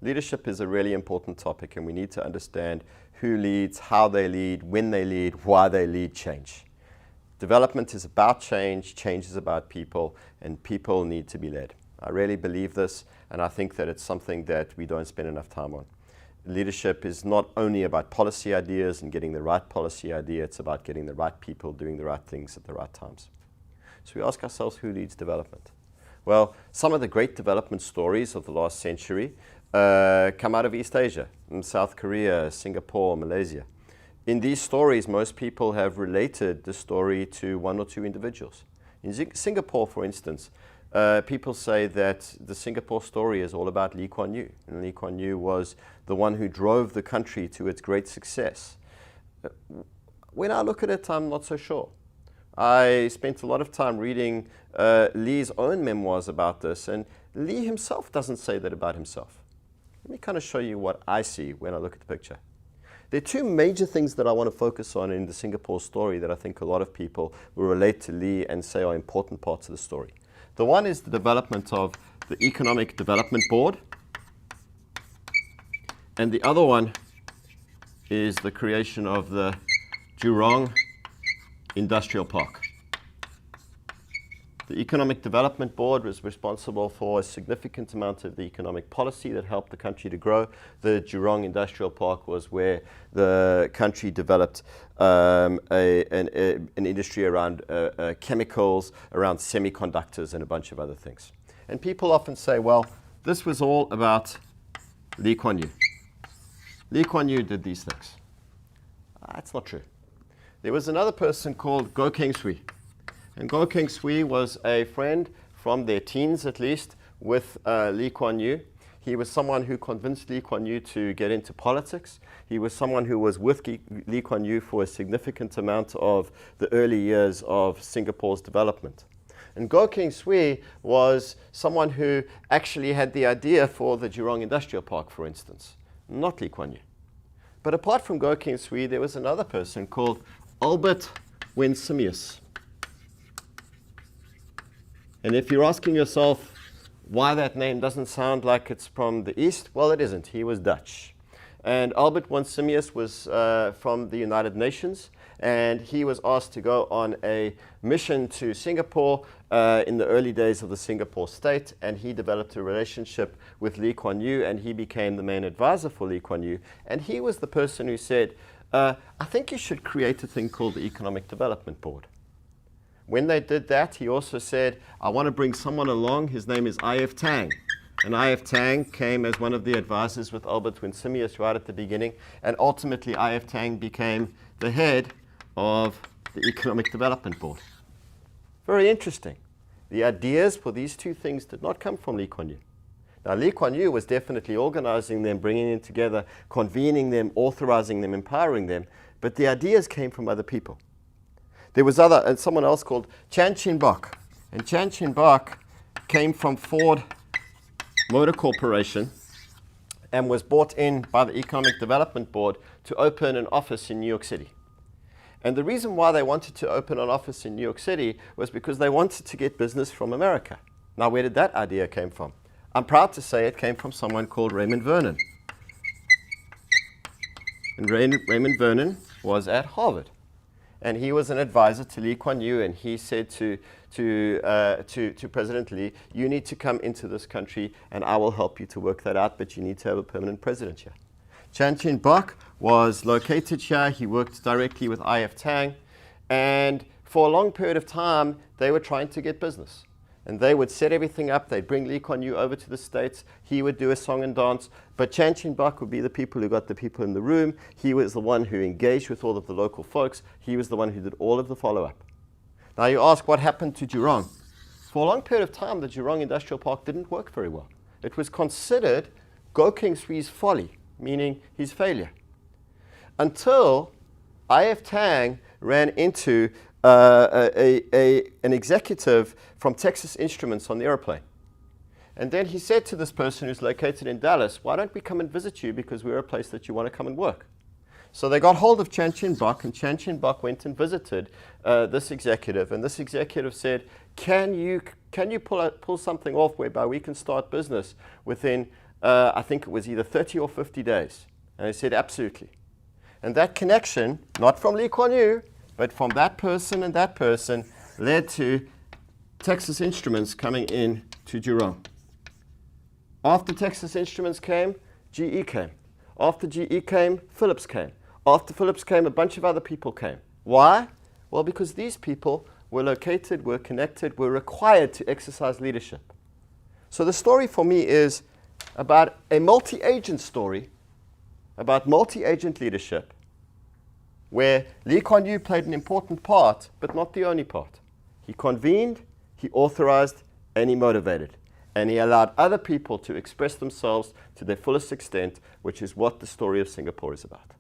Leadership is a really important topic, and we need to understand who leads, how they lead, when they lead, why they lead change. Development is about change, change is about people, and people need to be led. I really believe this, and I think that it's something that we don't spend enough time on. Leadership is not only about policy ideas and getting the right policy idea, it's about getting the right people doing the right things at the right times. So we ask ourselves, who leads development? Well, some of the great development stories of the last century come out of East Asia, in South Korea, Singapore, Malaysia. In these stories, most people have related the story to one or two individuals. In Singapore, for instance, people say that the Singapore story is all about Lee Kuan Yew. And Lee Kuan Yew was the one who drove the country to its great success. When I look at it, I'm not so sure. I spent a lot of time reading Lee's own memoirs about this, and Lee himself doesn't say that about himself. Let me kind of show you what I see when I look at the picture. There are two major things that I want to focus on in the Singapore story that I think a lot of people will relate to Lee and say are important parts of the story. The one is the development of the Economic Development Board, and the other one is the creation of the Jurong Industrial Park. The Economic Development Board was responsible for a significant amount of the economic policy that helped the country to grow. The Jurong Industrial Park was where the country developed an industry around chemicals, around semiconductors, and a bunch of other things. And people often say, well, this was all about Lee Kuan Yew. Lee Kuan Yew did these things. That's not true. There was another person called Goh Keng Swee. And Goh Keng Swee was a friend from their teens, at least, with Lee Kuan Yew. He was someone who convinced Lee Kuan Yew to get into politics. He was someone who was with Lee Kuan Yew for a significant amount of the early years of Singapore's development. And Goh Keng Swee was someone who actually had the idea for the Jurong Industrial Park, for instance, not Lee Kuan Yew. But apart from Goh Keng Swee, there was another person called Albert Winsemius. And if you're asking yourself why that name doesn't sound like it's from the East, well, it isn't. He was Dutch. And Albert Winsemius was from the United Nations, and he was asked to go on a mission to Singapore in the early days of the Singapore state, and he developed a relationship with Lee Kuan Yew, and he became the main advisor for Lee Kuan Yew. And he was the person who said, I think you should create a thing called the Economic Development Board. When they did that, he also said, I want to bring someone along. His name is I.F. Tang. And I.F. Tang came as one of the advisors with Albert Winsemius right at the beginning. And ultimately, I.F. Tang became the head of the Economic Development Board. Very interesting. The ideas for these two things did not come from Lee Kuan Yew. Now, Lee Kuan Yew was definitely organizing them, bringing them together, convening them, authorizing them, empowering them. But the ideas came from other people. There was someone else called Chan Chin Bok. And Chan Chin Bok came from Ford Motor Corporation and was brought in by the Economic Development Board to open an office in New York City. And the reason why they wanted to open an office in New York City was because they wanted to get business from America. Now, where did that idea come from? I'm proud to say it came from someone called Raymond Vernon. And Raymond Vernon was at Harvard. And he was an advisor to Lee Kuan Yew, and he said to President Lee, you need to come into this country, and I will help you to work that out, but you need to have a permanent president here. Chan Chin Bok was located here. He worked directly with I.F. Tang, and for a long period of time, they were trying to get business. And they would set everything up. They'd bring Lee Kuan Yew over to the States. He would do a song and dance. But Chan Chin Bok would be the people who got the people in the room. He was the one who engaged with all of the local folks. He was the one who did all of the follow-up. Now you ask, what happened to Jurong? For a long period of time, the Jurong Industrial Park didn't work very well. It was considered Goh Keng Swee's folly, meaning his failure, until I.F. Tang ran into an executive from Texas Instruments on the airplane. And then he said to this person who's located in Dallas, why don't we come and visit you, because we're a place that you want to come and work. So they got hold of Chan Chin Bok, and Chan Chin Bok went and visited this executive, and this executive said, can you pull something off whereby we can start business within I think it was either 30 or 50 days. And he said, absolutely. And that connection, not from Lee Kuan Yew, but from that person and that person, led to Texas Instruments coming in to Jurong. After Texas Instruments came, GE came. After GE came, Philips came. After Philips came, a bunch of other people came. Why? Well, because these people were located, were connected, were required to exercise leadership. So the story for me is about a multi-agent story, about multi-agent leadership, where Lee Kuan Yew played an important part, but not the only part. He convened, he authorized, and he motivated. And he allowed other people to express themselves to their fullest extent, which is what the story of Singapore is about.